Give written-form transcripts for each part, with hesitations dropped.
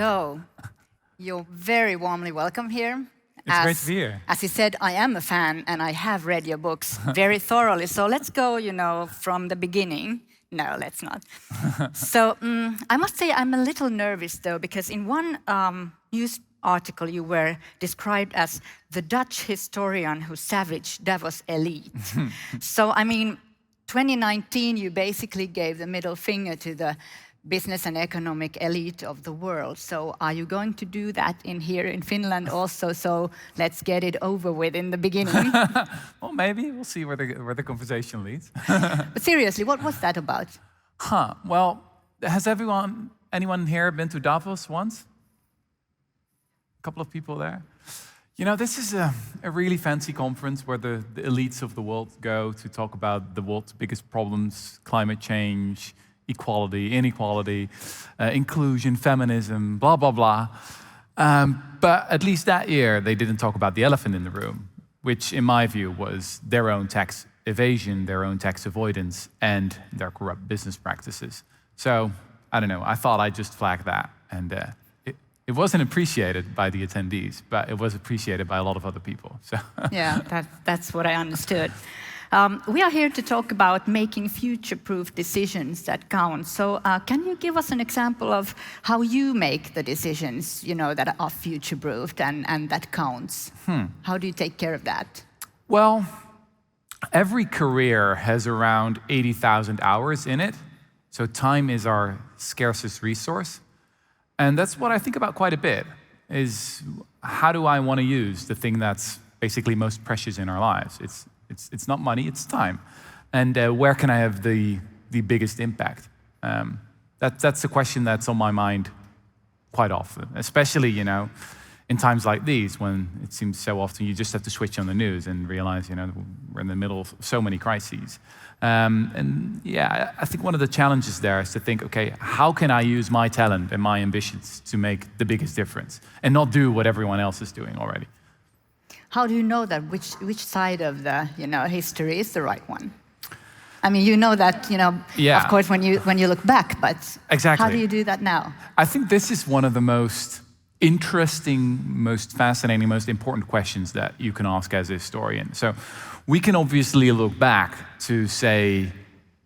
So, you're very warmly welcome here. It's great to be here. As he said, I am a fan and I have read your books very thoroughly. So let's go, from the beginning. No, let's not. So I must say I'm a little nervous though, because in one news article you were described as the Dutch historian who savaged Davos elite. So, 2019 you basically gave the middle finger to the business and economic elite of the world. So are you going to do that here in Finland also? So let's get it over with in the beginning. Well, maybe. We'll see where the conversation leads. But seriously, what was that about? Well, has anyone here been to Davos once? A couple of people there? This is a really fancy conference where the elites of the world go to talk about the world's biggest problems, climate change, equality, inequality, inclusion, feminism, blah, blah, blah. But at least that year, they didn't talk about the elephant in the room, which in my view was their own tax evasion, their own tax avoidance, and their corrupt business practices. So, I don't know, I thought I'd just flag that. And it wasn't appreciated by the attendees, but it was appreciated by a lot of other people. So yeah, that's what I understood. We are here to talk about making future-proof decisions that count. So can you give us an example of how you make the decisions, that are future-proofed and that counts? How do you take care of that? Well, every career has around 80,000 hours in it. So time is our scarcest resource. And that's what I think about quite a bit, is how do I want to use the thing that's basically most precious in our lives? It's not money, it's time. And where can I have the biggest impact? That's a question that's on my mind quite often, especially, in times like these when it seems so often you just have to switch on the news and realize, we're in the middle of so many crises. And yeah, I think one of the challenges there is to think, okay, how can I use my talent and my ambitions to make the biggest difference and not do what everyone else is doing already? How do you know that which side of the history is the right one? You know that Yeah. Of course when you look back, but exactly. How do you do that now? I think this is one of the most interesting, most fascinating, most important questions that you can ask as a historian. So we can obviously look back to, say,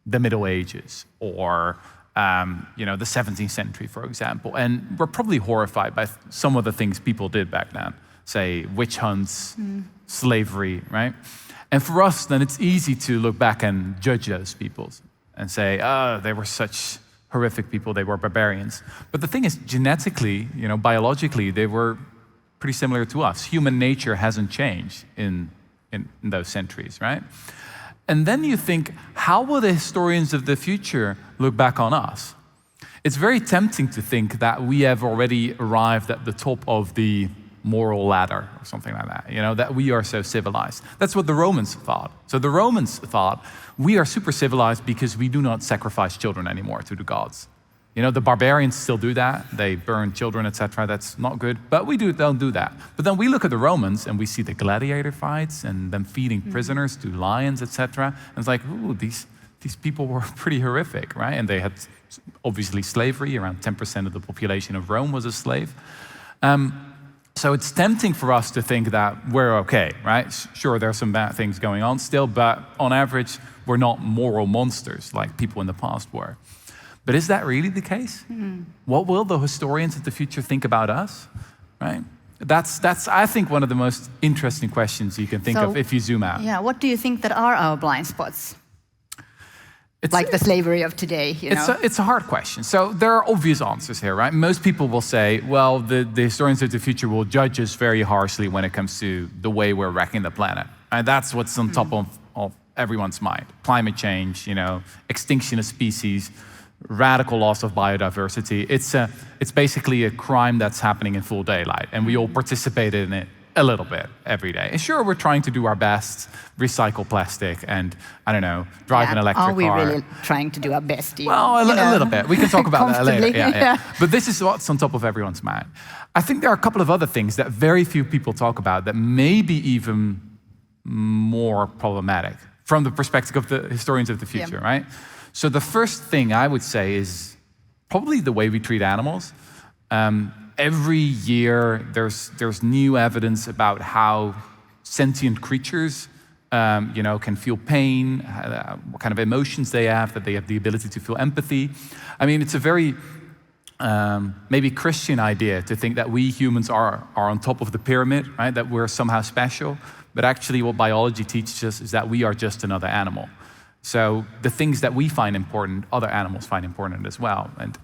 the Middle Ages or the 17th century, for example, and we're probably horrified by some of the things people did back then. Say, witch hunts, slavery, right? And for us, then it's easy to look back and judge those people and say, oh, they were such horrific people, they were barbarians. But the thing is, genetically, biologically, they were pretty similar to us. Human nature hasn't changed in those centuries, right? And then you think, how will the historians of the future look back on us? It's very tempting to think that we have already arrived at the top of the moral ladder or something like that, that we are so civilized. That's what the Romans thought. So the Romans thought, we are super civilized because we do not sacrifice children anymore to the gods. The barbarians still do that. They burn children, etc. That's not good, but we don't do that. But then we look at the Romans and we see the gladiator fights and them feeding prisoners to lions, etc. And it's like, ooh, these people were pretty horrific, right? And they had obviously slavery. Around 10% of the population of Rome was a slave. So it's tempting for us to think that we're okay, right? Sure, there are some bad things going on still, but on average, we're not moral monsters like people in the past were. But is that really the case? What will the historians of the future think about us, right? That's I think, one of the most interesting questions you can think of if you zoom out. Yeah, what do you think that are our blind spots? Like the slavery of today, It's a hard question. So there are obvious answers here, right? Most people will say, well, the historians of the future will judge us very harshly when it comes to the way we're wrecking the planet. And that's what's on top of everyone's mind. Climate change, extinction of species, radical loss of biodiversity. It's basically a crime that's happening in full daylight, and we all participate in it a little bit every day. And sure, we're trying to do our best, recycle plastic, and drive an electric car. Are we really trying to do our best? Well, a little bit. We can talk about that later. Yeah. But this is what's on top of everyone's mind. I think there are a couple of other things that very few people talk about that may be even more problematic from the perspective of the historians of the future, right? So the first thing I would say is probably the way we treat animals. every year there's new evidence about how sentient creatures can feel pain, what kind of emotions they have, that they have the ability to feel empathy. I mean, it's a very maybe Christian idea to think that we humans are on top of the pyramid, right? That we're somehow special. But actually what biology teaches us is that we are just another animal. So the things that we find important, other animals find important as well. And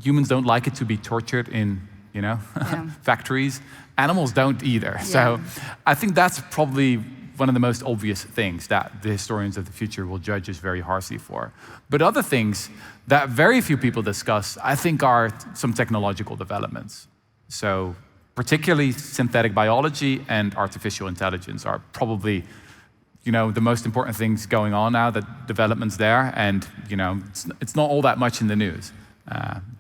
humans don't like it to be tortured in, factories. Animals don't either. Yeah. So I think that's probably one of the most obvious things that the historians of the future will judge us very harshly for. But other things that very few people discuss, I think, are some technological developments. So particularly synthetic biology and artificial intelligence are probably, the most important things going on now, the developments there. And, it's not all that much in the news.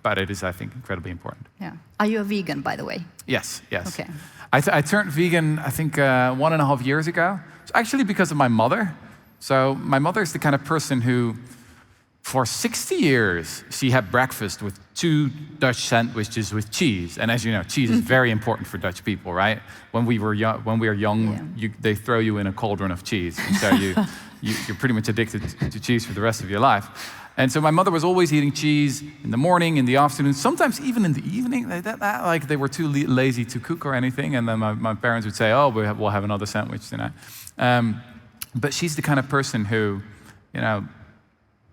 But it is, I think, incredibly important. Yeah. Are you a vegan, by the way? Yes. Okay. I turned vegan, I think, 1.5 years ago. It's actually because of my mother. So my mother is the kind of person who, for 60 years, she had breakfast with 2 Dutch sandwiches with cheese. And as you know, cheese is very important for Dutch people, right? When we were young, they throw you in a cauldron of cheese. And so you're pretty much addicted to cheese for the rest of your life. And so my mother was always eating cheese in the morning, in the afternoon, sometimes even in the evening. Like they were too lazy to cook or anything. And then my parents would say, "Oh, we'll have another sandwich tonight." But she's the kind of person who,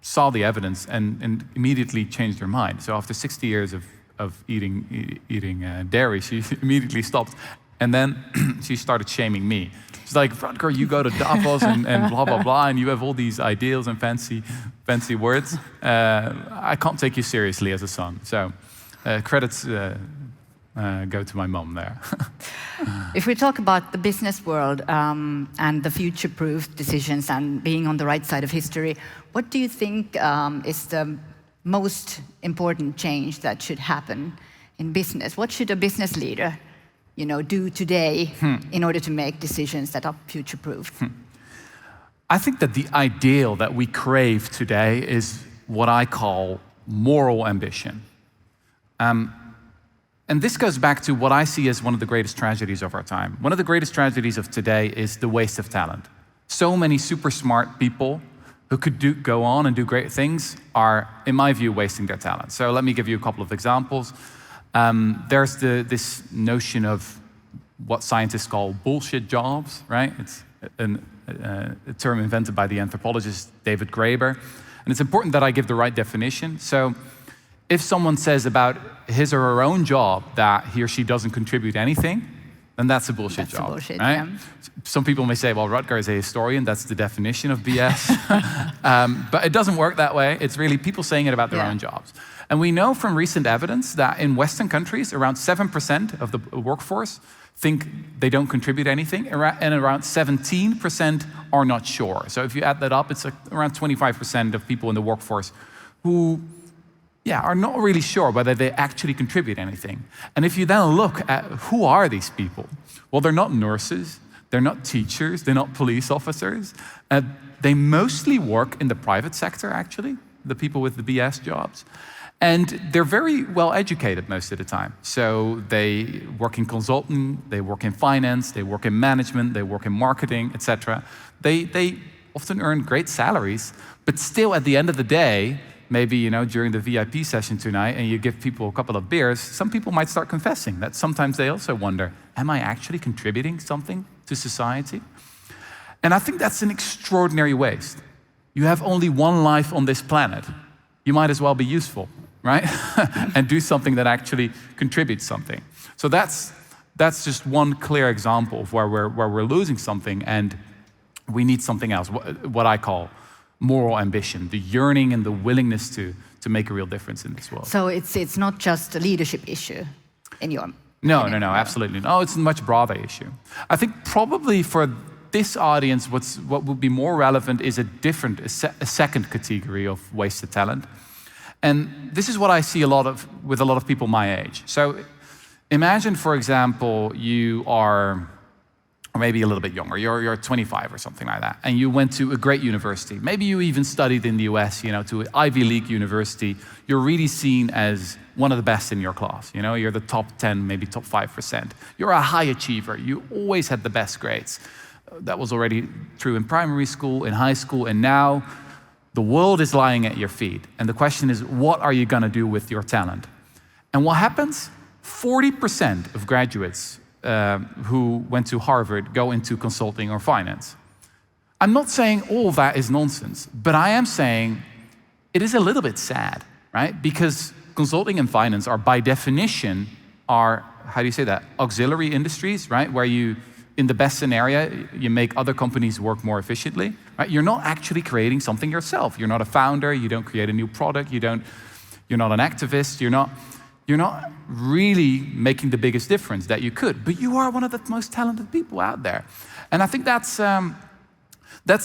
saw the evidence and immediately changed her mind. So after 60 years of eating dairy, she immediately stopped. And then she started shaming me. She's like, "Rutger, you go to Davos and blah, blah, blah, and you have all these ideals and fancy words. I can't take you seriously as a son." So credits go to my mom there. If we talk about the business world and the future-proof decisions and being on the right side of history, what do you think is the most important change that should happen in business? What should a business leader do today in order to make decisions that are future-proof? I think that the ideal that we crave today is what I call moral ambition. And this goes back to what I see as one of the greatest tragedies of our time. One of the greatest tragedies of today is the waste of talent. So many super smart people who could go on and do great things are, in my view, wasting their talent. So let me give you a couple of examples. There's this notion of what scientists call bullshit jobs, right? It's a term invented by the anthropologist David Graeber. And it's important that I give the right definition. So if someone says about his or her own job that he or she doesn't contribute anything, then that's a bullshit job, bullshit, right? Yeah. Some people may say, well, Rutger is a historian, that's the definition of BS. But it doesn't work that way. It's really people saying it about their own jobs. And we know from recent evidence that in Western countries, around 7% of the workforce think they don't contribute anything, and around 17% are not sure. So if you add that up, it's around 25% of people in the workforce who are not really sure whether they actually contribute anything. And if you then look at who are these people, well, they're not nurses, they're not teachers, they're not police officers. They mostly work in the private sector, actually, the people with the BS jobs. And they're very well educated most of the time. So they work in consulting, they work in finance, they work in management, they work in marketing, etc. They often earn great salaries, but still at the end of the day, maybe during the VIP session tonight, and you give people a couple of beers, some people might start confessing that sometimes they also wonder, am I actually contributing something to society? And I think that's an extraordinary waste. You have only one life on this planet. You might as well be useful, right? And do something that actually contributes something. So that's just one clear example of where we're losing something, and we need something else, what I call moral ambition, the yearning and the willingness to make a real difference in this world. So it's not just a leadership issue in your No, absolutely. No, it's a much broader issue. I think probably for this audience, what would be more relevant is a second category of wasted talent. And this is what I see with a lot of people my age. So imagine, for example, you are or maybe a little bit younger, you're 25 or something like that, and you went to a great university. Maybe you even studied in the US, to an Ivy League university. You're really seen as one of the best in your class. You're the top 10, maybe top 5%. You're a high achiever. You always had the best grades. That was already true in primary school, in high school, and now the world is lying at your feet. And the question is, what are you going to do with your talent? And what happens? 40% of graduates who went to Harvard go into consulting or finance. I'm not saying all that is nonsense, but I am saying it is a little bit sad, right? Because consulting and finance are, by definition, how do you say that? Auxiliary industries, right? Where you, in the best scenario, you make other companies work more efficiently, right? You're not actually creating something yourself. You're not a founder. You don't create a new product. You're not an activist. You're not really making the biggest difference that you could, but you are one of the most talented people out there. And I think that's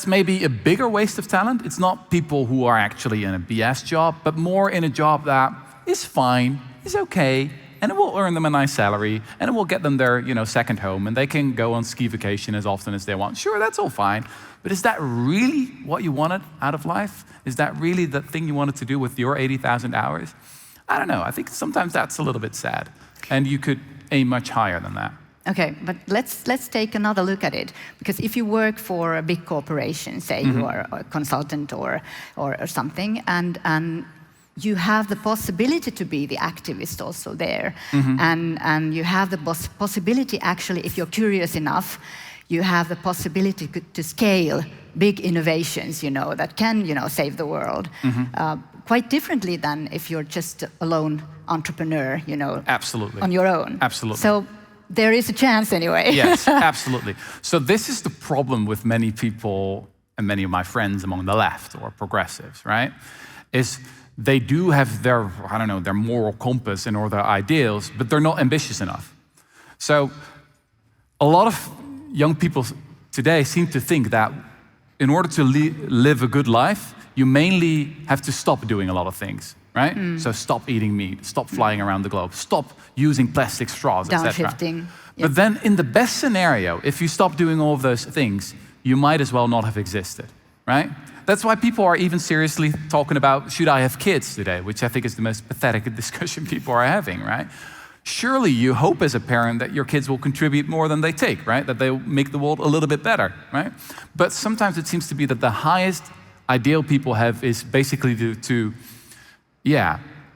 maybe a bigger waste of talent. It's not people who are actually in a BS job, but more in a job that is fine, is okay, and it will earn them a nice salary, and it will get them their second home, and they can go on ski vacation as often as they want. Sure, that's all fine, but is that really what you wanted out of life? Is that really the thing you wanted to do with your 80,000 hours? I don't know. I think sometimes that's a little bit sad, and you could aim much higher than that. Okay, but let's take another look at it, because if you work for a big corporation, say you are a consultant or something, and you have the possibility to be the activist also there, and you have the possibility, actually, if you're curious enough, you have the possibility to scale big innovations, that can, save the world. Quite differently than if you're just a lone entrepreneur, Absolutely. on your own. Absolutely. So there is a chance anyway. Yes, absolutely. So this is the problem with many people and many of my friends among the left or progressives, right? Is they do have their, their moral compass and or their ideals, but they're not ambitious enough. So a lot of young people today seem to think that in order to live a good life, you mainly have to stop doing a lot of things, right? So stop eating meat, stop flying around the globe, stop using plastic straws, etc. Downshifting. But then in the best scenario, if you stop doing all of those things, you might as well not have existed, right? That's why people are even seriously talking about, should I have kids today? Which I think is the most pathetic discussion people are having, right? Surely you hope as a parent that your kids will contribute more than they take, right? That they'll make the world a little bit better, right? But sometimes it seems to be that the highest ideal people have is basically to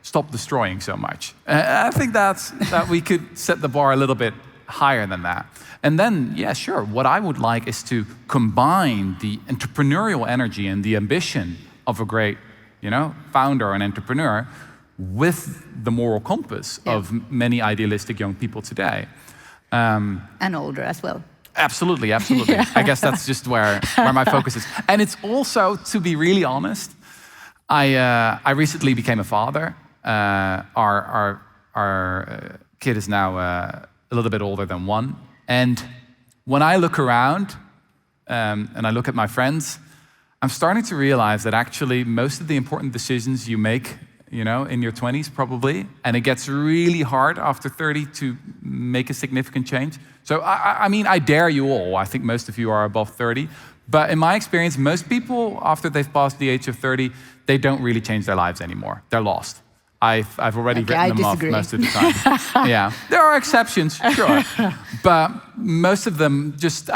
stop destroying so much. I think that we could set the bar a little bit higher than that. And then, sure, what I would like is to combine the entrepreneurial energy and the ambition of a great, founder and entrepreneur with the moral compass of many idealistic young people today. And older as well. Absolutely, absolutely. I guess that's just where my focus is. And it's also, to be really honest, I recently became a father. Our kid is now a little bit older than 1. And when I look around and I look at my friends, I'm starting to realize that actually most of the important decisions you make, in your 20s probably, and it gets really hard after 30 to make a significant change. So I dare you all. I think most of you are above 30. But in my experience, most people, after they've passed the age of 30, they don't really change their lives anymore. They're lost. I've already written them off most of the time. Yeah, there are exceptions, sure. But most of them just,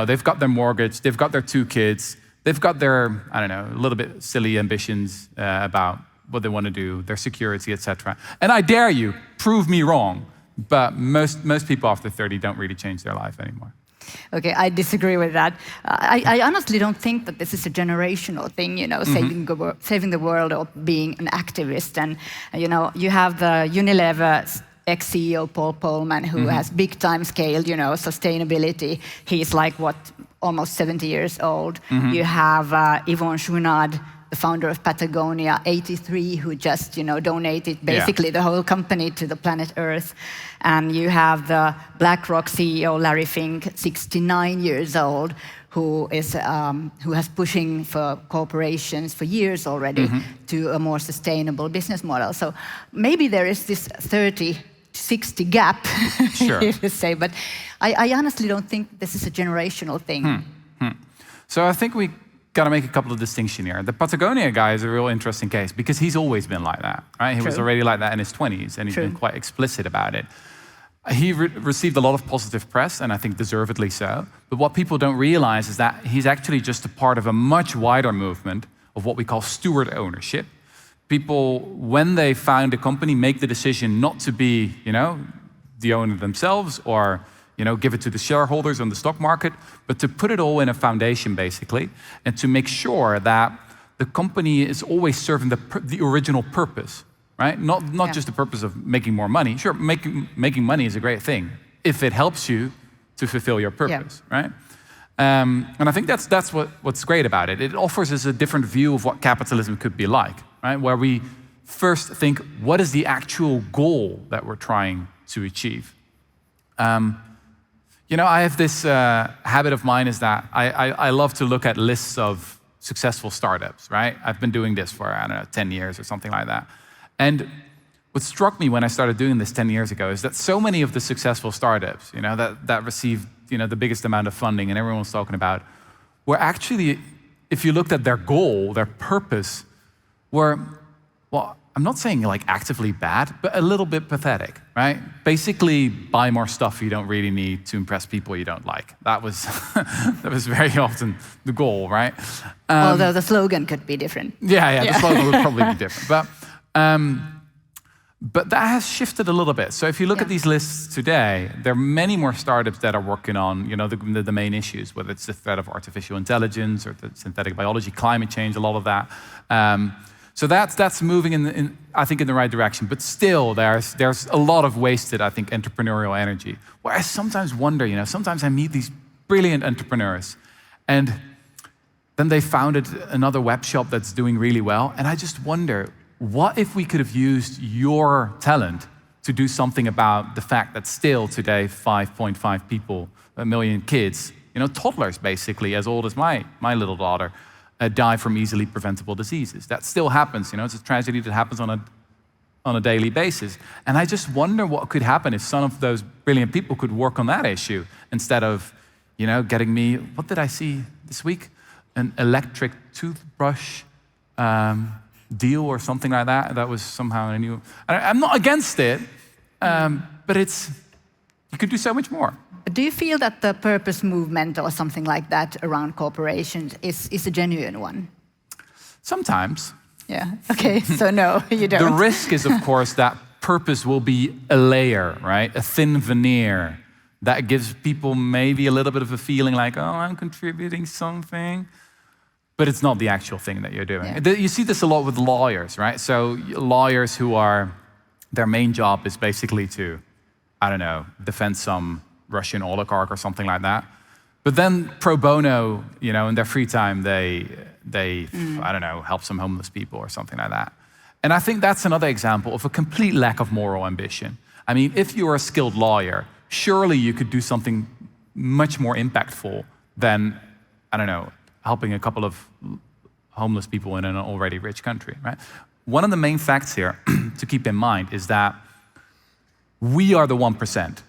they've got their mortgage, they've got their 2 kids, they've got their, a little bit silly ambitions about what they want to do, their security, etc. And I dare you, prove me wrong. But most people after 30 don't really change their life anymore. Okay, I disagree with that. I honestly don't think that this is a generational thing, saving the world or being an activist. And, you have the Unilever ex-CEO Paul Polman, who has big-time scaled, sustainability. He's like, almost 70 years old. You have Yvon Chouinard, the founder of Patagonia, 83, who just, donated basically the whole company to the planet Earth. And you have the BlackRock CEO, Larry Fink, 69 years old, who has pushing for corporations for years already to a more sustainable business model. So maybe there is this 30-60 gap, sure. if you say, but I honestly don't think this is a generational thing. So I think we got to make a couple of distinctions here. The Patagonia guy is a real interesting case because he's always been like that, right? He was already like that in his 20s, and he's been quite explicit about it. He received a lot of positive press, and I think deservedly so. But what people don't realize is that he's actually just a part of a much wider movement of what we call steward ownership. People, when they found a company, make the decision not to be, the owner themselves or, give it to the shareholders on the stock market, but to put it all in a foundation, basically, and to make sure that the company is always serving the original purpose, right? Not just the purpose of making more money. Sure, making money is a great thing if it helps you to fulfill your purpose, right? And I think that's what's great about it. It offers us a different view of what capitalism could be like, right? Where we first think, what is the actual goal that we're trying to achieve? I have this habit of mine is that I love to look at lists of successful startups, right? I've been doing this for, 10 years or something like that. And what struck me when I started doing this 10 years ago is that so many of the successful startups, that received, the biggest amount of funding and everyone was talking about, were actually, if you looked at their goal, their purpose, were, well, I'm not saying like actively bad, but a little bit pathetic, right? Basically, buy more stuff you don't really need to impress people you don't like. That was that was very often the goal, right? Although the slogan could be different. Yeah, the slogan would probably be different. But that has shifted a little bit. So if you look at these lists today, there are many more startups that are working on, the main issues, whether it's the threat of artificial intelligence or the synthetic biology, climate change, a lot of that. So that's moving I think in the right direction. But still, there's a lot of wasted, I think, entrepreneurial energy. Where I sometimes wonder, sometimes I meet these brilliant entrepreneurs, and then they founded another web shop that's doing really well, and I just wonder, what if we could have used your talent to do something about the fact that still today 5.5 people, a million kids, toddlers basically, as old as my little daughter, die from easily preventable diseases. That still happens, it's a tragedy that happens on a daily basis. And I just wonder what could happen if some of those brilliant people could work on that issue instead of, getting me, what did I see this week? An electric toothbrush deal or something like that. That was somehow a new, I'm not against it, but you could do so much more. Do you feel that the purpose movement or something like that around corporations is a genuine one? Sometimes. Yeah, okay, so no, you don't. The risk is, of course, that purpose will be a layer, right? A thin veneer that gives people maybe a little bit of a feeling like, oh, I'm contributing something. But it's not the actual thing that you're doing. Yeah. You see this a lot with lawyers, right? So lawyers their main job is basically to, defend some Russian oligarch or something like that. But then pro bono, in their free time, they help some homeless people or something like that. And I think that's another example of a complete lack of moral ambition. I mean, if you're a skilled lawyer, surely you could do something much more impactful than, helping a couple of homeless people in an already rich country, right? One of the main facts here to keep in mind is that we are the 1%.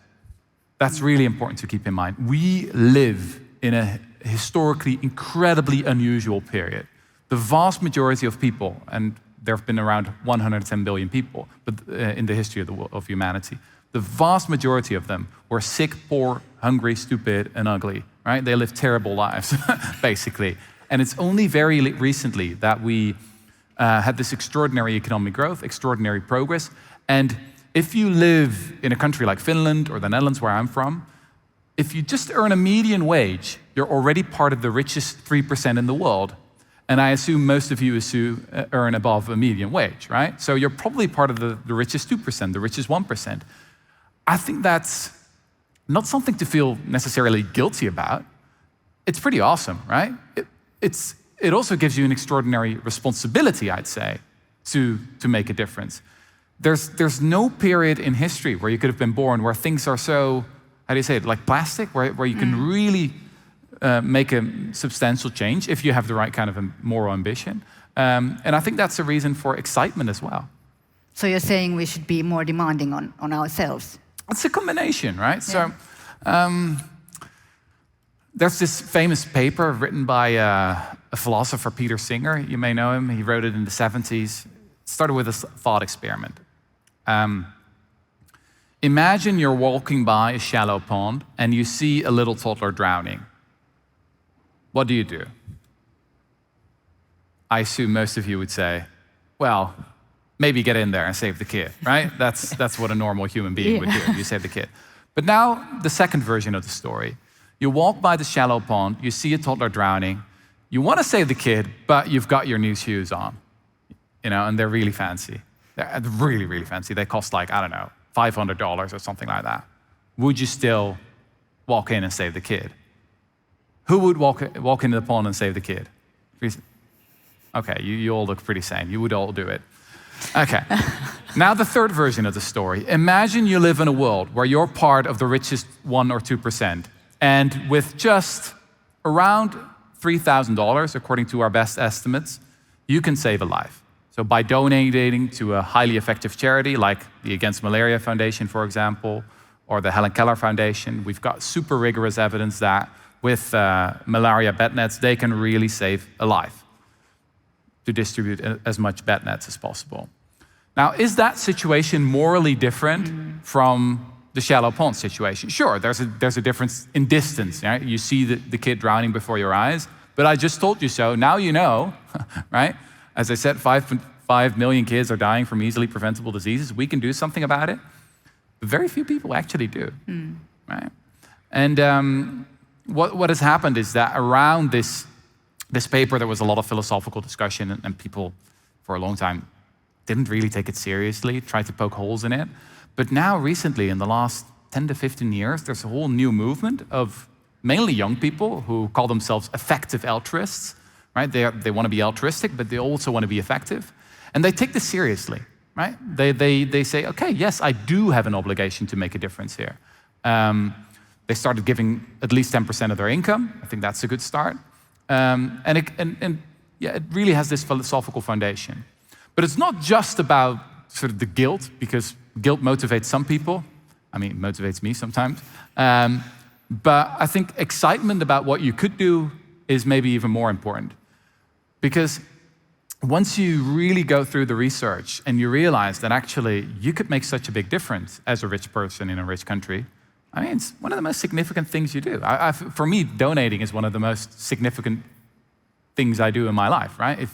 That's really important to keep in mind. We live in a historically incredibly unusual period. The vast majority of people, and there have been around 110 billion people in the history of humanity, the vast majority of them were sick, poor, hungry, stupid, and ugly, right? They lived terrible lives, basically. And it's only very recently that we had this extraordinary economic growth, extraordinary progress. And if you live in a country like Finland or the Netherlands, where I'm from, if you just earn a median wage, you're already part of the richest 3% in the world. And I assume most of you earn above a median wage, right? So you're probably part of the richest 2%, the richest 1%. I think that's not something to feel necessarily guilty about. It's pretty awesome, right? It also gives you an extraordinary responsibility, I'd say, to make a difference. There's no period in history where you could have been born where things are so, how do you say it, like plastic, where you can really make a substantial change if you have the right kind of a moral ambition. And I think that's a reason for excitement as well. So you're saying we should be more demanding on ourselves? It's a combination, right? Yeah. So There's this famous paper written by a philosopher, Peter Singer. You may know him. He wrote it in the 70s. It started with a thought experiment. Imagine you're walking by a shallow pond and you see a little toddler drowning. What do? I assume most of you would say, well, maybe get in there and save the kid, right? That's what a normal human being would do. You save the kid. But now, the second version of the story. You walk by the shallow pond, you see a toddler drowning, you want to save the kid, but you've got your new shoes on, and they're really fancy. They're really, really fancy. They cost like, I don't know, $500 or something like that. Would you still walk in and save the kid? Who would walk into the pond and save the kid? Okay, you all look pretty sane. You would all do it. Okay. Now the third version of the story. Imagine you live in a world where you're part of the richest 1 or 2%, and with just around $3,000, according to our best estimates, you can save a life. So by donating to a highly effective charity like the Against Malaria Foundation, for example, or the Helen Keller Foundation, we've got super rigorous evidence that with malaria bed nets, they can really save a life to distribute as much bed nets as possible. Now, is that situation morally different from the shallow pond situation? Sure, there's a difference in distance. Right? You see the kid drowning before your eyes, but I just told you so. Now you know, right? As I said, 5 million kids are dying from easily preventable diseases. We can do something about it. But very few people actually do, right? And what has happened is that around this paper, there was a lot of philosophical discussion, and people for a long time didn't really take it seriously, tried to poke holes in it. But now, recently, in the last 10 to 15 years, there's a whole new movement of mainly young people who call themselves effective altruists, right? They want to be altruistic, but they also want to be effective. And they take this seriously, right? They say, okay, yes, I do have an obligation to make a difference here. They started giving at least 10% of their income. I think that's a good start. And it really has this philosophical foundation. But it's not just about sort of the guilt, because guilt motivates some people. I mean, it motivates me sometimes. But I think excitement about what you could do is maybe even more important. Because once you really go through the research and you realize that actually you could make such a big difference as a rich person in a rich country, I mean, it's one of the most significant things you do. For me, donating is one of the most significant things I do in my life, right? It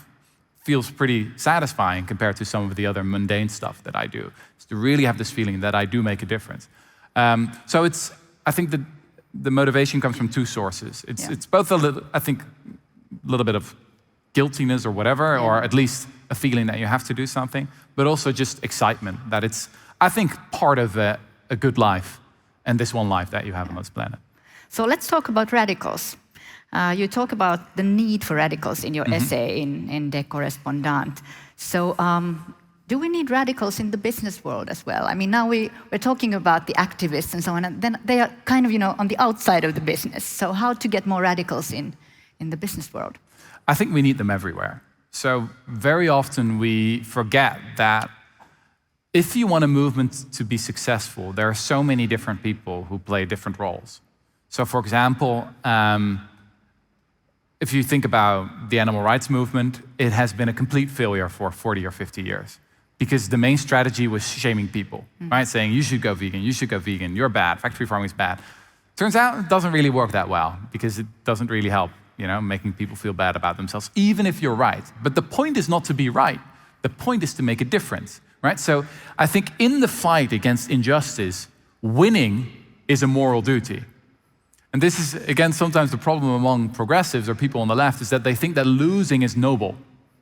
feels pretty satisfying compared to some of the other mundane stuff that I do. It's to really have this feeling that I do make a difference. So I think that the motivation comes from two sources. It's both a little bit of guiltiness or whatever, or at least a feeling that you have to do something, but also just excitement that it's, I think, part of a good life and this one life that you have on this planet. So let's talk about radicals. You talk about the need for radicals in your essay in De Correspondant. So do we need radicals in the business world as well? I mean, now we're talking about the activists and so on, and then they are kind of, on the outside of the business. So how to get more radicals in the business world? I think we need them everywhere. So very often we forget that if you want a movement to be successful, there are so many different people who play different roles. So for example, if you think about the animal rights movement, it has been a complete failure for 40 or 50 years. Because the main strategy was shaming people, right? Saying, you should go vegan, you're bad, factory farming is bad. Turns out it doesn't really work that well, because it doesn't really help, making people feel bad about themselves, even if you're right. But the point is not to be right. The point is to make a difference, right? So I think in the fight against injustice, winning is a moral duty. And this is, again, sometimes the problem among progressives or people on the left is that they think that losing is noble,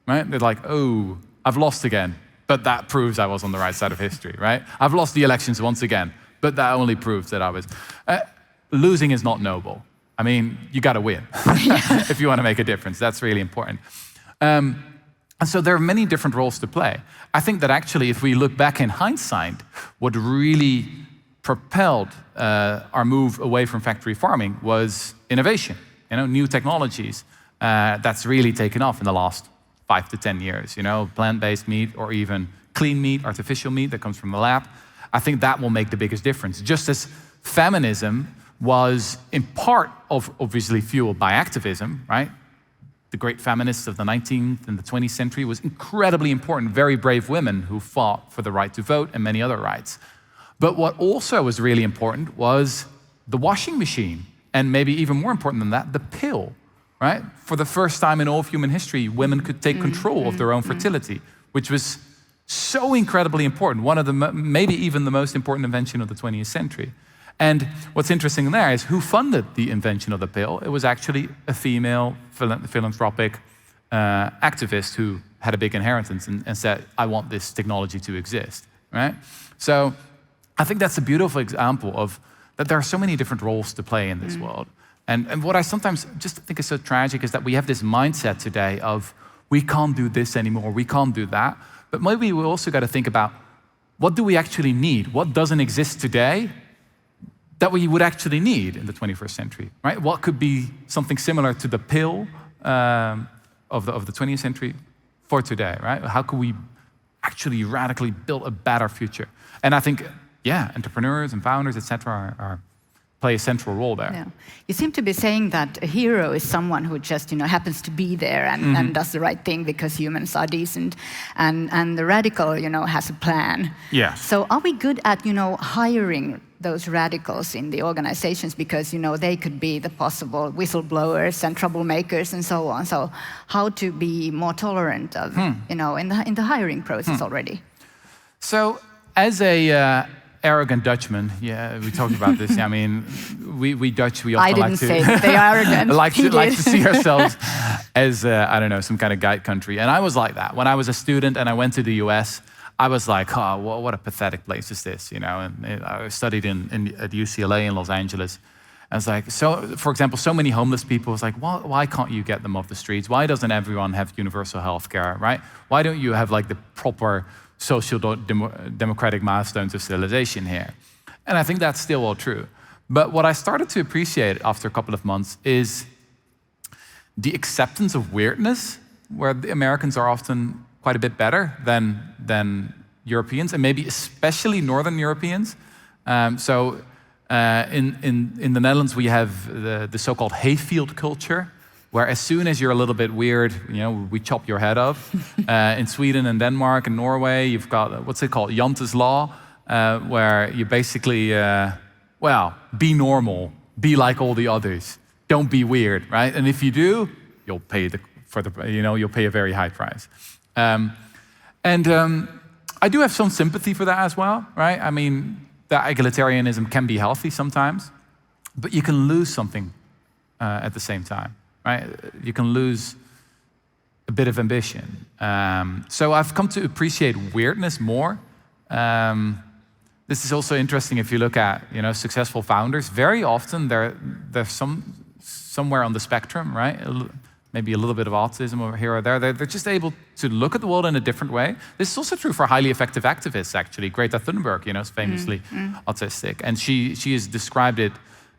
right? They're like, oh, I've lost again, but that proves I was on the right side of history, right? I've lost the elections once again, but that only proves that I was. Losing is not noble. I mean, you got to win if you want to make a difference. That's really important. And so there are many different roles to play. I think that actually, if we look back in hindsight, what really propelled our move away from factory farming was innovation, new technologies. That's really taken off in the last 5 to 10 years, plant-based meat or even clean meat, artificial meat that comes from the lab. I think that will make the biggest difference. Just as feminism was in part obviously fueled by activism, right? The great feminists of the 19th and the 20th century was incredibly important, very brave women who fought for the right to vote and many other rights. But what also was really important was the washing machine, and maybe even more important than that, the pill, right? For the first time in all of human history, women could take control of their own fertility, which was so incredibly important, one of the, maybe even the most important invention of the 20th century. And what's interesting there is who funded the invention of the pill. It was actually a female philanthropic activist who had a big inheritance and said, I want this technology to exist, right? So I think that's a beautiful example of that there are so many different roles to play in this world. And what I sometimes just think is so tragic is that we have this mindset today of we can't do this anymore, we can't do that. But maybe we also got to think about what do we actually need? What doesn't exist today that we would actually need in the 21st century, right? What could be something similar to the pill of the 20th century for today, right? How could we actually radically build a better future? And I think, yeah, entrepreneurs and founders, et cetera, play a central role there. Yeah. You seem to be saying that a hero is someone who just, happens to be there and does the right thing because humans are decent, and the radical, has a plan. Yeah. So are we good at, hiring those radicals in the organizations because, they could be the possible whistleblowers and troublemakers and so on. So how to be more tolerant of, in the hiring process already? So as a arrogant Dutchman, yeah, we talked about this. I mean, we Dutch, we often like to... I didn't say they are arrogant. like to see ourselves as, I don't know, some kind of guide country. And I was like that. When I was a student and I went to the US, I was like, oh, what a pathetic place is this, And I studied at UCLA in Los Angeles. I was like, so, for example, so many homeless people. I was like, why can't you get them off the streets? Why doesn't everyone have universal health care, right? Why don't you have like the proper social democratic milestones of civilization here? And I think that's still all true. But what I started to appreciate after a couple of months is the acceptance of weirdness, where the Americans are often quite a bit better than Europeans, and maybe especially Northern Europeans. In the Netherlands, we have the so-called hayfield culture, where as soon as you're a little bit weird, we chop your head off. In Sweden and Denmark and Norway, you've got, what's it called, Jante's Law, where you basically, be normal, be like all the others, don't be weird, right? And if you do, you'll pay you'll pay a very high price. I do have some sympathy for that as well, right? I mean, that egalitarianism can be healthy sometimes, but you can lose something at the same time, right? You can lose a bit of ambition. So I've come to appreciate weirdness more. This is also interesting if you look at successful founders. Very often they're somewhere on the spectrum, right? Maybe a little bit of autism over here or there. They're just able to look at the world in a different way. This is also true for highly effective activists, actually. Greta Thunberg, is famously autistic. And she has described it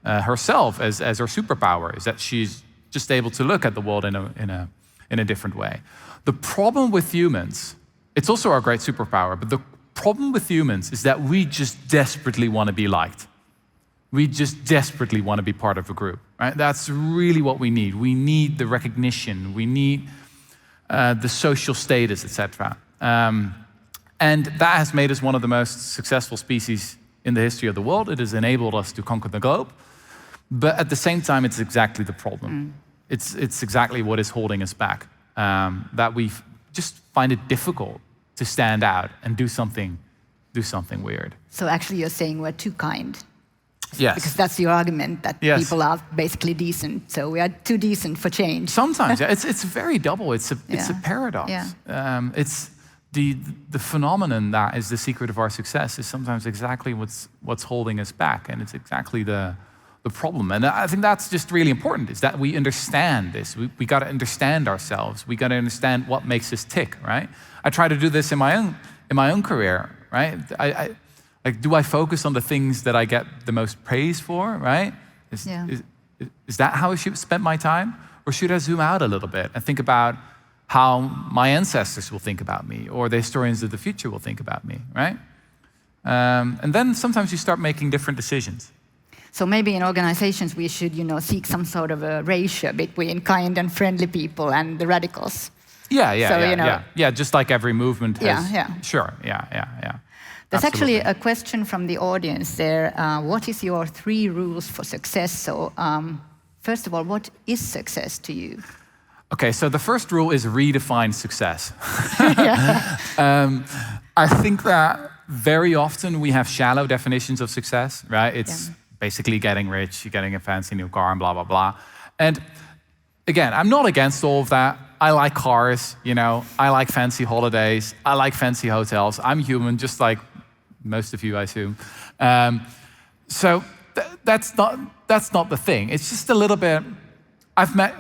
herself as her superpower, is that she's just able to look at the world in a different way. The problem with humans, it's also our great superpower, but the problem with humans is that we just desperately want to be liked. We just desperately want to be part of a group, right? That's really what we need. We need the recognition. We need the social status, etc. And that has made us one of the most successful species in the history of the world. It has enabled us to conquer the globe. But at the same time, it's exactly the problem. It's exactly what is holding us back. That we just find it difficult to stand out and do something weird. So actually you're saying we're too kind. Yes. Because that's the argument, that people are basically decent. So we are too decent for change. Sometimes, yeah. It's very double. It's a paradox. Yeah. It's the phenomenon that is the secret of our success is sometimes exactly what's holding us back, and it's exactly the problem. And I think that's just really important, is that we understand this. We got to understand ourselves. We got to understand what makes us tick, right? I try to do this in my own career, right? Like, do I focus on the things that I get the most praise for, right? Is that how I should spend my time? Or should I zoom out a little bit and think about how my ancestors will think about me, or the historians of the future will think about me, right? And then sometimes you start making different decisions. So maybe in organizations we should, seek some sort of a ratio between kind and friendly people and the radicals. Yeah, just like every movement has. Yeah. Sure, yeah. There's Absolutely. actually a question from the audience there. What is your 3 rules for success? So first of all, what is success to you? Okay, so the first rule is redefine success. I think that very often we have shallow definitions of success, right? It's basically getting rich, getting a fancy new car, and blah, blah, blah. And again, I'm not against all of that. I like cars, I like fancy holidays, I like fancy hotels. I'm human, just like most of you, I assume. So that's not the thing. It's just a little bit. I've met.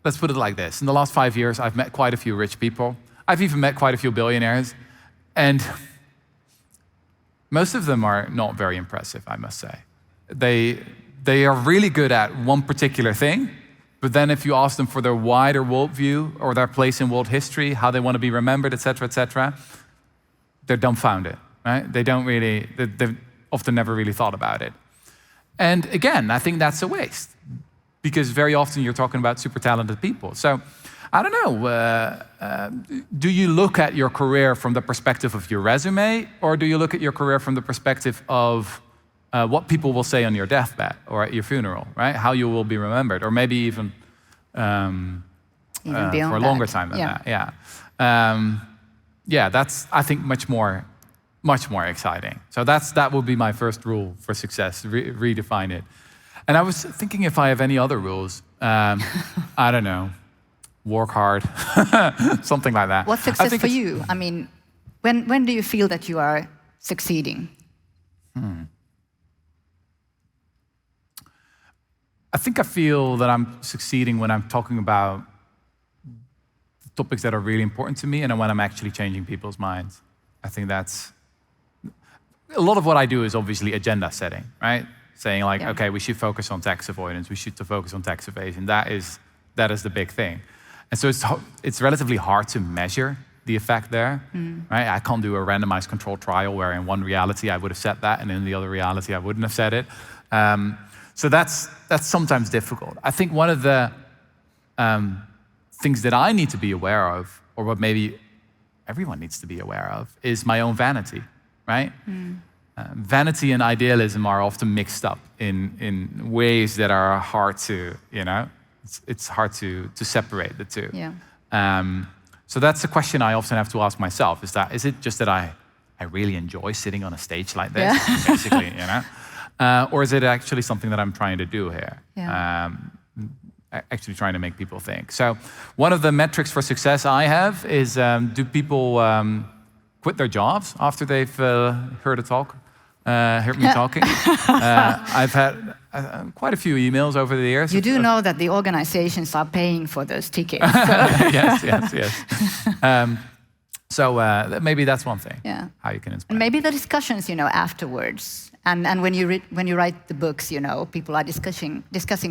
Let's put it like this. In the last 5 years, I've met quite a few rich people. I've even met quite a few billionaires, and most of them are not very impressive, I must say. They are really good at one particular thing, but then if you ask them for their wider worldview or their place in world history, how they want to be remembered, et cetera, they're dumbfounded, right? They've often never really thought about it. And again, I think that's a waste, because very often you're talking about super talented people. So I don't know, do you look at your career from the perspective of your resume, or do you look at your career from the perspective of what people will say on your deathbed or at your funeral, right? How you will be remembered, or maybe even for a longer time than that. Yeah, that's, I think, much more exciting. So that would be my first rule for success, redefine it. And I was thinking if I have any other rules. I don't know, work hard, something like that. What's success for you? I mean, when do you feel that you are succeeding? I think I feel that I'm succeeding when I'm talking about topics that are really important to me, and when I'm actually changing people's minds. I think that's a lot of what I do is obviously agenda setting, right? Saying like, okay, we should focus on tax avoidance, we should focus on tax evasion. That is the big thing. And so it's relatively hard to measure the effect there, right? I can't do a randomized controlled trial where in one reality I would have said that, and in the other reality I wouldn't have said it. So that's sometimes difficult. I think one of the things that I need to be aware of, or what maybe everyone needs to be aware of, is my own vanity, right? Vanity and idealism are often mixed up in ways that are hard to, it's hard to separate the two. So that's a question I often have to ask myself, is it just that I really enjoy sitting on a stage like this, basically, or is it actually something that I'm trying to do here? Actually trying to make people think. So one of the metrics for success I have is, do people quit their jobs after they've heard me talking? I've had quite a few emails over the years. You do know that the organizations are paying for those tickets. So. Yes. So maybe that's one thing. How you can inspire. And maybe the discussions, afterwards, and when you write the books, people are discussing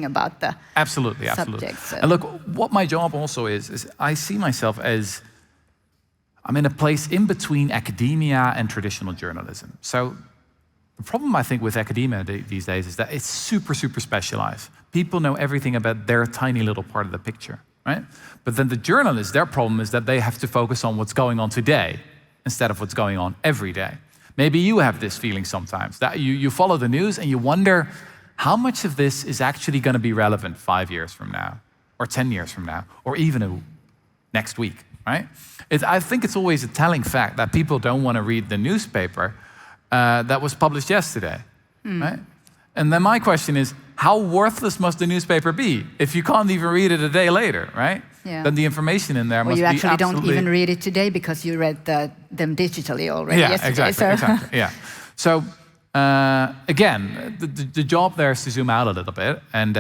about the subject. So. And look, what my job also is I see myself as I'm in a place in between academia and traditional journalism. So the problem I think with academia these days is that it's super, super specialized. People know everything about their tiny little part of the picture, right? But then the journalists, their problem is that they have to focus on what's going on today instead of what's going on every day. Maybe you have this feeling sometimes, that you follow the news and you wonder how much of this is actually going to be relevant 5 years from now, or 10 years from now, or even next week, right? I think it's always a telling fact that people don't want to read the newspaper that was published yesterday, right? And then my question is, how worthless must the newspaper be if you can't even read it a day later, right? Then the information in there must be absolutely... you actually don't even read it today because you read them digitally already yesterday. Exactly. So again, the job there is to zoom out a little bit. And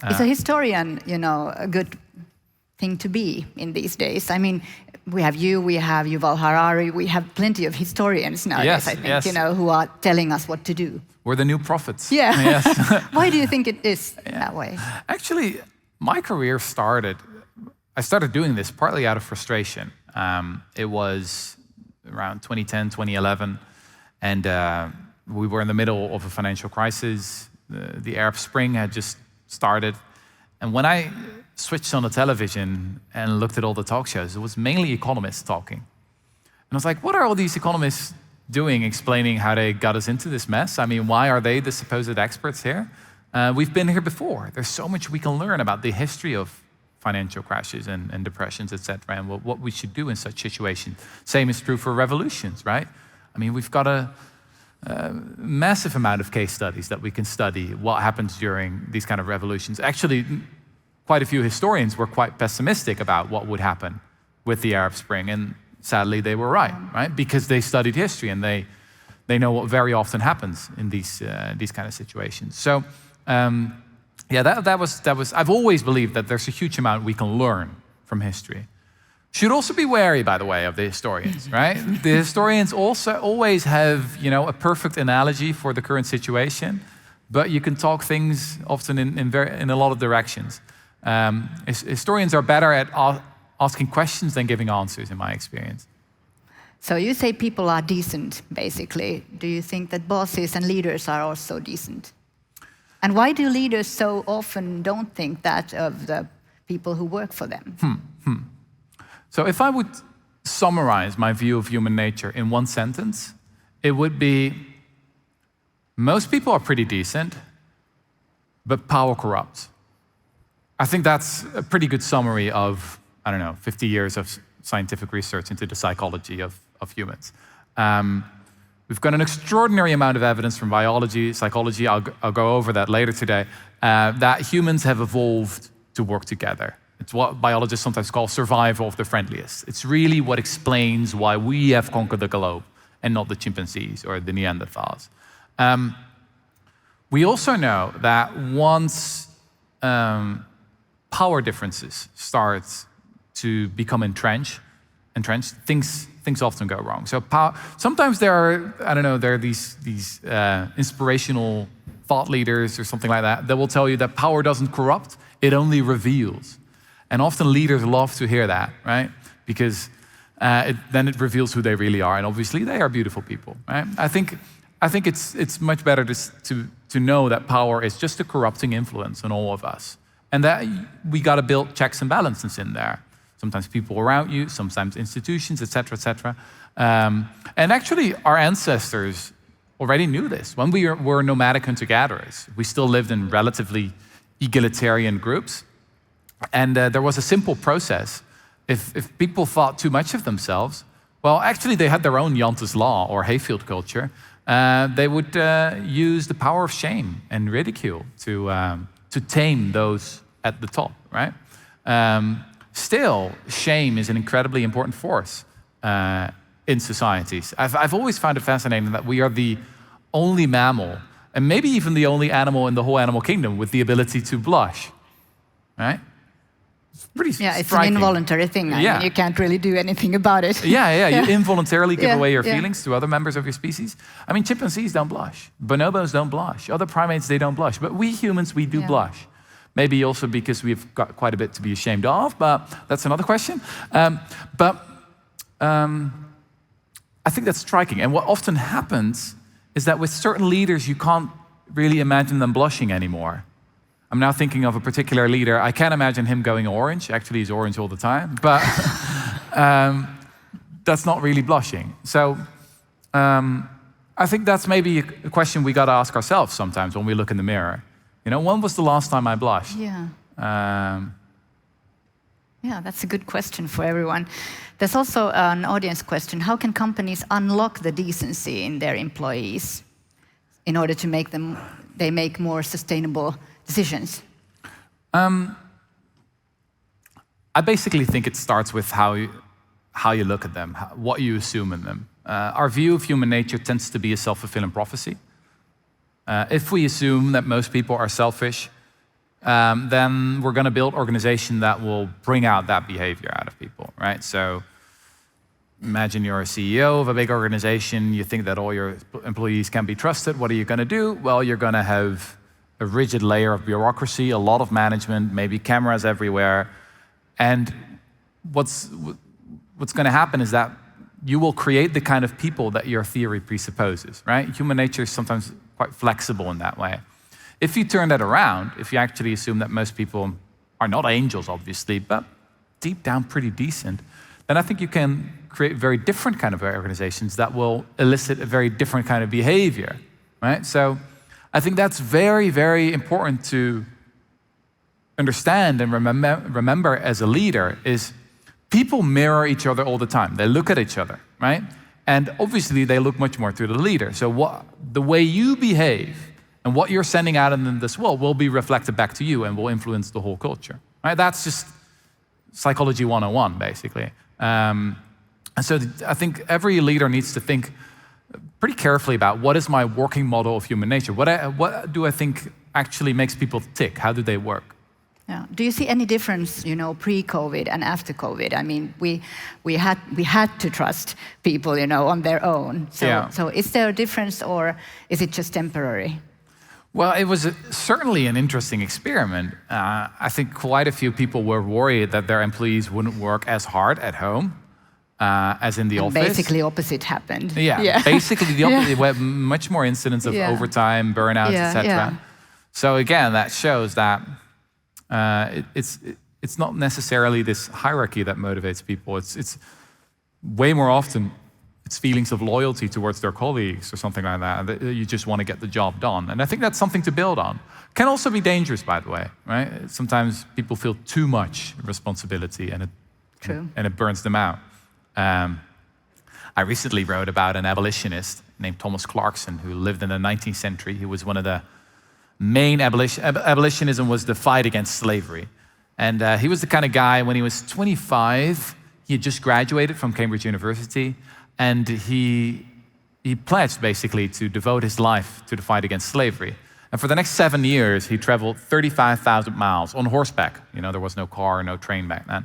is a historian, a good thing to be in these days? I mean, we have Yuval Harari, we have plenty of historians nowadays, I think, who are telling us what to do. We're the new prophets. Yes. Why do you think it is that way? Actually, my career I started doing this partly out of frustration. It was around 2010, 2011, and we were in the middle of a financial crisis. The Arab Spring had just started. And when I switched on the television and looked at all the talk shows, it was mainly economists talking. And I was like, what are all these economists doing, explaining how they got us into this mess? I mean, why are they the supposed experts here? We've been here before. There's so much we can learn about the history of financial crashes and depressions, et cetera, and what we should do in such situations. Same is true for revolutions, right? I mean, we've got a massive amount of case studies that we can study what happens during these kind of revolutions. Actually, quite a few historians were quite pessimistic about what would happen with the Arab Spring, and sadly they were right? Because they studied history and they know what very often happens in these kind of situations. So yeah, that was. I've always believed that there's a huge amount we can learn from history. Should also be wary, by the way, of the historians, right? The historians also always have, a perfect analogy for the current situation, but you can talk things often in a lot of directions. Historians are better at asking questions than giving answers, in my experience. So you say people are decent, basically. Do you think that bosses and leaders are also decent? And why do leaders so often don't think that of the people who work for them? So if I would summarize my view of human nature in one sentence, it would be, most people are pretty decent, but power corrupts. I think that's a pretty good summary of, 50 years of scientific research into the psychology of humans. We've got an extraordinary amount of evidence from biology, psychology, I'll go over that later today, that humans have evolved to work together. It's what biologists sometimes call survival of the friendliest. It's really what explains why we have conquered the globe and not the chimpanzees or the Neanderthals. We also know that once power differences start to become entrenched, things often go wrong. So sometimes there are these inspirational thought leaders or something like that will tell you that power doesn't corrupt, it only reveals. And often leaders love to hear that, right? Because then it reveals who they really are, and obviously they are beautiful people, right? I think it's much better to know that power is just a corrupting influence on all of us, and that we got to build checks and balances in there. Sometimes people around you, sometimes institutions, et cetera, and actually, our ancestors already knew this. When we were nomadic hunter-gatherers, we still lived in relatively egalitarian groups. And there was a simple process. If people thought too much of themselves, well, actually they had their own Jante's Law or hayfield culture. They would use the power of shame and ridicule to tame those at the top, right? Still, shame is an incredibly important force in societies. I've always found it fascinating that we are the only mammal, and maybe even the only animal in the whole animal kingdom with the ability to blush, right? It's an involuntary thing. I mean, you can't really do anything about it. You involuntarily give away your feelings to other members of your species. I mean, chimpanzees don't blush. Bonobos don't blush. Other primates, they don't blush. But we humans, we do blush. Maybe also because we've got quite a bit to be ashamed of, but that's another question. I think that's striking. And what often happens is that with certain leaders, you can't really imagine them blushing anymore. I'm now thinking of a particular leader. I can't imagine him going orange. Actually, he's orange all the time. But that's not really blushing. So I think that's maybe a question we got to ask ourselves sometimes when we look in the mirror. When was the last time I blushed? That's a good question for everyone. There's also an audience question. How can companies unlock the decency in their employees in order to make more sustainable decisions? I basically think it starts with how you look at them, what you assume in them. Our view of human nature tends to be a self-fulfilling prophecy. If we assume that most people are selfish, then we're going to build organization that will bring out that behavior out of people, right? So imagine you're a CEO of a big organization, you think that all your employees can be trusted. What are you going to do? Well, you're going to have a rigid layer of bureaucracy, a lot of management, maybe cameras everywhere. And what's going to happen is that you will create the kind of people that your theory presupposes, right? Human nature is sometimes quite flexible in that way. If you turn that around, if you actually assume that most people are not angels, obviously, but deep down pretty decent, then I think you can create very different kind of organizations that will elicit a very different kind of behavior, right? So I think that's very, very important to understand and remember as a leader is people mirror each other all the time. They look at each other, right? And obviously they look much more to the leader. So the way you behave and what you're sending out in this world will be reflected back to you and will influence the whole culture, right? That's just psychology 101, basically. And so I think every leader needs to think pretty carefully about what is my working model of human nature? What do I think actually makes people tick? How do they work? Yeah. Do you see any difference, pre-COVID and after COVID? I mean, we had to trust people, on their own. So is there a difference, or is it just temporary? Well, it was certainly an interesting experiment. I think quite a few people were worried that their employees wouldn't work as hard at home as in the office. Basically, opposite happened. Yeah. Basically the opposite. We had much more incidents of overtime, burnouts, etc. So again, that shows that it's not necessarily this hierarchy that motivates people. It's way more often it's feelings of loyalty towards their colleagues or something like that. You just want to get the job done. And I think that's something to build on. Can also be dangerous, by the way, right? Sometimes people feel too much responsibility and it burns them out. I recently wrote about an abolitionist named Thomas Clarkson who lived in the 19th century. He was one of the main abolitionism was the fight against slavery. And he was the kind of guy, when he was 25, he had just graduated from Cambridge University, and he pledged basically to devote his life to the fight against slavery. And for the next 7 years, he traveled 35,000 miles on horseback. There was no car, no train back then.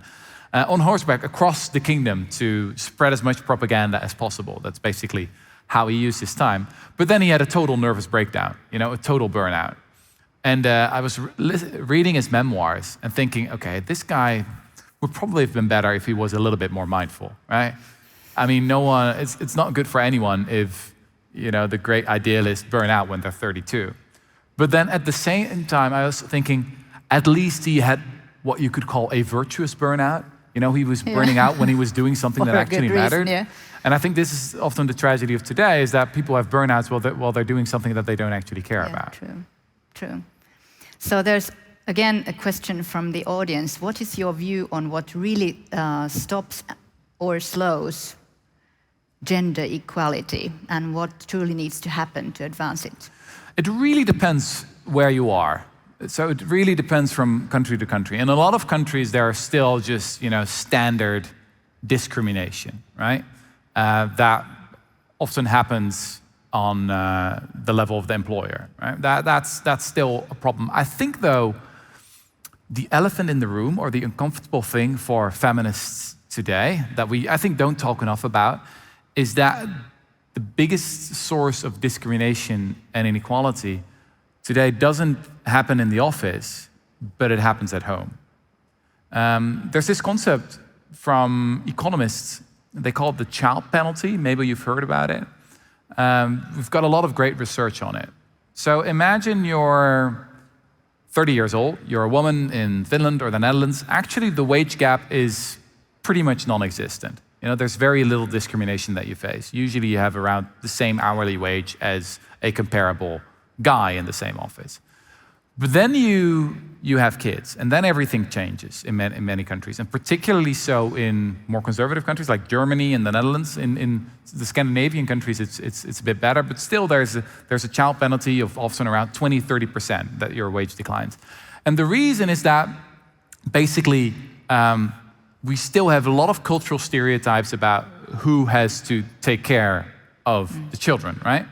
On horseback across the kingdom to spread as much propaganda as possible. That's basically how he used his time. But then he had a total nervous breakdown, a total burnout. And I was reading his memoirs and thinking, okay, this guy would probably have been better if he was a little bit more mindful, right? I mean, it's not good for anyone if, the great idealists burn out when they're 32. But then at the same time, I was thinking, at least he had what you could call a virtuous burnout. He was burning out when he was doing something that actually mattered. Yeah. And I think this is often the tragedy of today, is that people have burnouts while they're doing something that they don't actually care about. True. So there's, again, a question from the audience. What is your view on what really stops or slows gender equality, and what truly needs to happen to advance it? It really depends where you are. So it really depends from country to country. In a lot of countries, there are still just, standard discrimination, right? That often happens on the level of the employer, right? That's still a problem. I think, though, the elephant in the room, or the uncomfortable thing for feminists today that I think don't talk enough about, is that the biggest source of discrimination and inequality today doesn't happen in the office, but it happens at home. There's this concept from economists, they call it the child penalty. Maybe you've heard about it. We've got a lot of great research on it. So imagine you're 30 years old, you're a woman in Finland or the Netherlands. Actually, the wage gap is pretty much non-existent. There's very little discrimination that you face. Usually you have around the same hourly wage as a comparable guy in the same office. But then you have kids, and then everything changes in many countries, and particularly so in more conservative countries like Germany and the Netherlands. In the Scandinavian countries, it's a bit better, but still there's a child penalty of often around 20-30% that your wage declines. And the reason is that basically we still have a lot of cultural stereotypes about who has to take care of the children, right?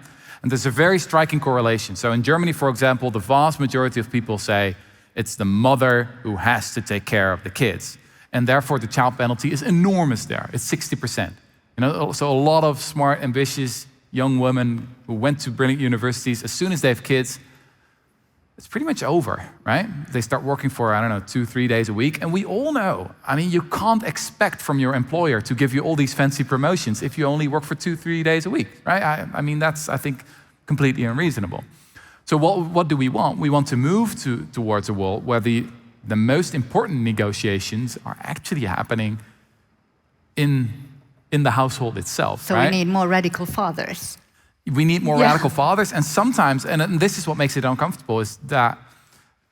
And there's a very striking correlation. So in Germany, for example, the vast majority of people say it's the mother who has to take care of the kids. And therefore, the child penalty is enormous there. It's 60%. So a lot of smart, ambitious young women who went to brilliant universities, as soon as they have kids, it's pretty much over, right? They start working for, I don't know, 2-3 days a week. And we all know, I mean, you can't expect from your employer to give you all these fancy promotions if you only work for 2-3 days a week, right? I mean, that's, I think, completely unreasonable. So what do we want? We want to move towards a world where the most important negotiations are actually happening in the household itself. So right? we need more radical fathers. We need more radical fathers, and sometimes, and this is what makes it uncomfortable, is that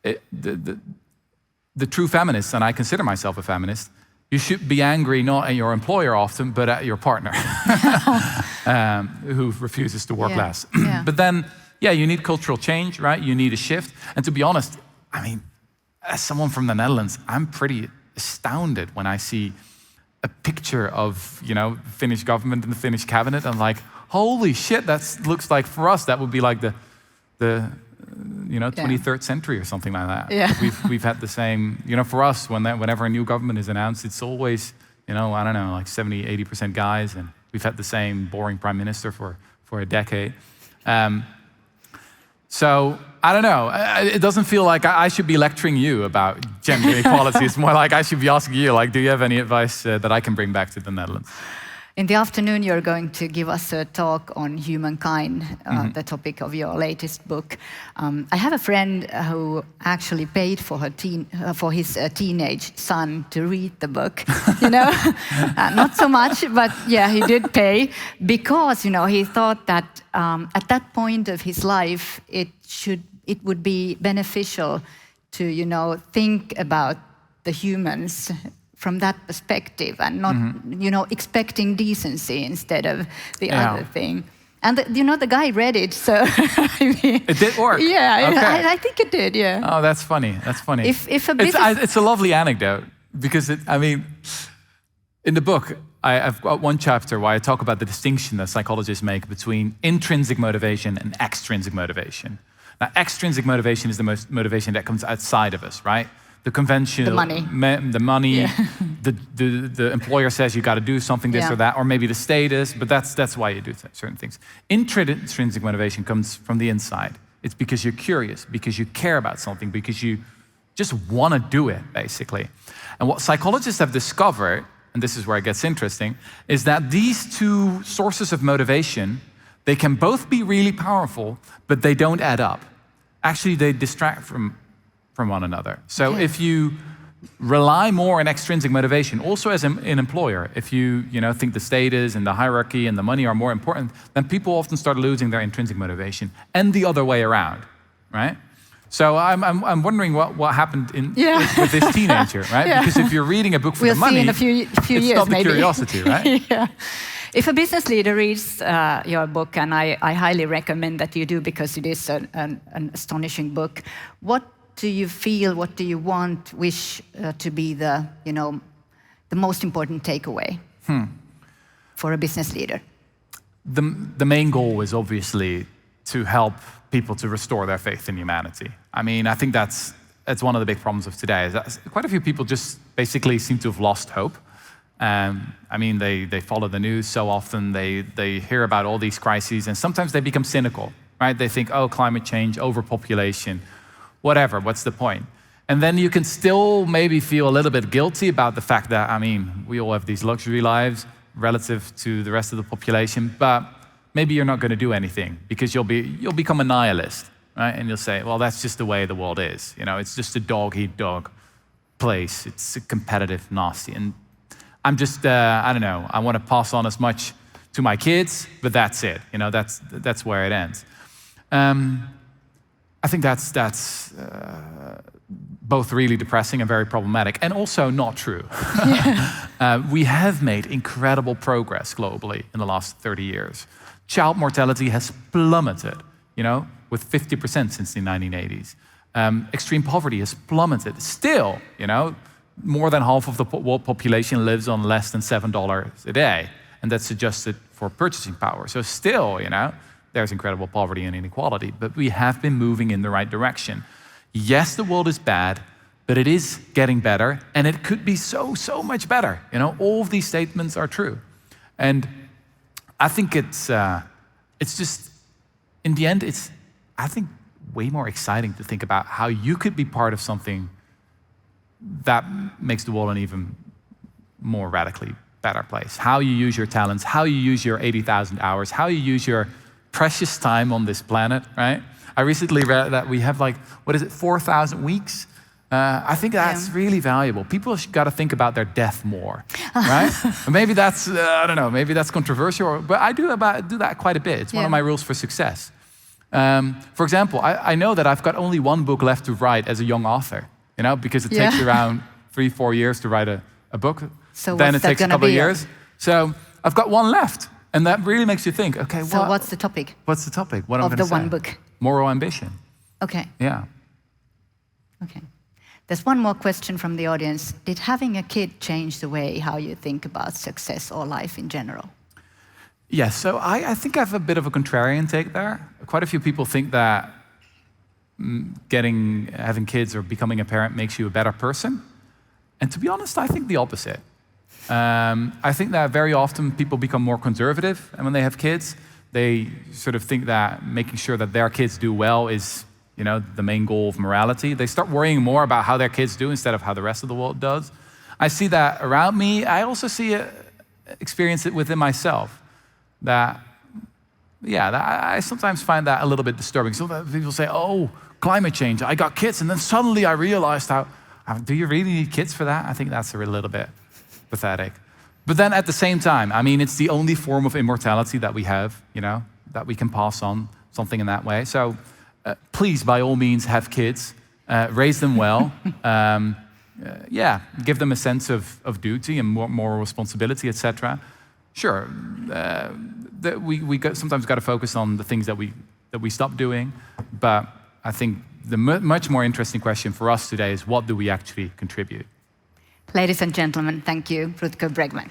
the true feminists, and I consider myself a feminist, you should be angry not at your employer often, but at your partner who refuses to work less. But then, you need cultural change, right? You need a shift. And to be honest, I mean, as someone from the Netherlands, I'm pretty astounded when I see a picture of, Finnish government and the Finnish cabinet. I'm like, holy shit, that looks like, for us, that would be like the 23rd century or something like that. Yeah. We've had the same, for us, whenever a new government is announced, it's always, I don't know, like 70-80% guys, and we've had the same boring prime minister for a decade. So, I don't know, it doesn't feel like I should be lecturing you about gender equality. It's more like I should be asking you, like, do you have any advice that I can bring back to the Netherlands? In the afternoon, you're going to give us a talk on humankind, the topic of your latest book. I have a friend who actually paid for his teenage son to read the book. Not so much, but he did pay because he thought that at that point of his life, it would be beneficial to think about the humans from that perspective, and not, expecting decency instead of the other thing. And the guy read it, so I mean, it did work. Yeah, okay. I think it did. Yeah. Oh, that's funny. That's funny. It's a lovely anecdote because in the book, I've got one chapter where I talk about the distinction that psychologists make between intrinsic motivation and extrinsic motivation. Now, extrinsic motivation is the most motivation that comes outside of us, right? The conventional, the money, the employer says you got to do something, this or that, or maybe the status, but that's why you do certain things. Intrinsic motivation comes from the inside. It's because you're curious, because you care about something, because you just want to do it, basically. And what psychologists have discovered, and this is where it gets interesting, is that these two sources of motivation, they can both be really powerful, but they don't add up. Actually, they distract from one another. So if you rely more on extrinsic motivation, also as an employer, if you think the status and the hierarchy and the money are more important, then people often start losing their intrinsic motivation, and the other way around, right? So I'm wondering what happened with this teenager, right? Because if you're reading a book for the money, in a few it's years, not the maybe. curiosity, right? If a business leader reads your book, and I highly recommend that you do because it is an astonishing book, what do you feel, what do you wish to be the most important takeaway for a business leader? The main goal is obviously to help people to restore their faith in humanity. I mean, I think that's one of the big problems of today. Is that quite a few people just basically seem to have lost hope. I mean, they follow the news so often, they hear about all these crises, and sometimes they become cynical, right? They think, oh, climate change, overpopulation, whatever, what's the point? And then you can still maybe feel a little bit guilty about the fact that, I mean, we all have these luxury lives relative to the rest of the population, but maybe you're not going to do anything because you'll become a nihilist, right? And you'll say, well, that's just the way the world is. It's just a dog-eat-dog place. It's competitive, nasty. And I'm just, I don't know, I want to pass on as much to my kids, but that's it. That's where it ends. I think that's both really depressing and very problematic, and also not true. We have made incredible progress globally in the last 30 years. Child mortality has plummeted, with 50% since the 1980s. Extreme poverty has plummeted. Still, more than half of the world population lives on less than $7 a day, and that's adjusted for purchasing power. So still, there's incredible poverty and inequality, but we have been moving in the right direction. Yes, the world is bad, but it is getting better, and it could be so much better. All of these statements are true. And I think it's just, in the end, I think way more exciting to think about how you could be part of something that makes the world an even more radically better place. How you use your talents, how you use your 80,000 hours, how you use your precious time on this planet, right? I recently read that we have 4,000 weeks? I think that's really valuable. People got to think about their death more, right? Maybe that's, I don't know, maybe that's controversial, but I do that quite a bit. It's one of my rules for success. For example, I know that I've got only one book left to write as a young author, because it takes around 3-4 years to write a book. So then it takes a couple of years. So I've got one left. And that really makes you think, okay, so what's the topic? What's the topic? What of the one book? Moral ambition. Okay. Yeah. Okay. There's one more question from the audience. Did having a kid change the way how you think about success or life in general? Yes, so I think I have a bit of a contrarian take there. Quite a few people think that having kids or becoming a parent makes you a better person. And to be honest, I think the opposite. I think that very often people become more conservative, and when they have kids, they sort of think that making sure that their kids do well is, the main goal of morality. They start worrying more about how their kids do instead of how the rest of the world does. I see that around me. I also experience it within myself. I sometimes find that a little bit disturbing. Sometimes people say, "Oh, climate change. I got kids, and then suddenly I realized how do you really need kids for that?" I think that's a little bit pathetic. But then at the same time, it's the only form of immortality that we have, that we can pass on something in that way. So please, by all means, have kids, raise them well, give them a sense of duty and moral responsibility, etc. Sure, we sometimes got to focus on the things that we stop doing, but I think the much more interesting question for us today is, what do we actually contribute? Ladies and gentlemen, thank you, Rutger Bregman.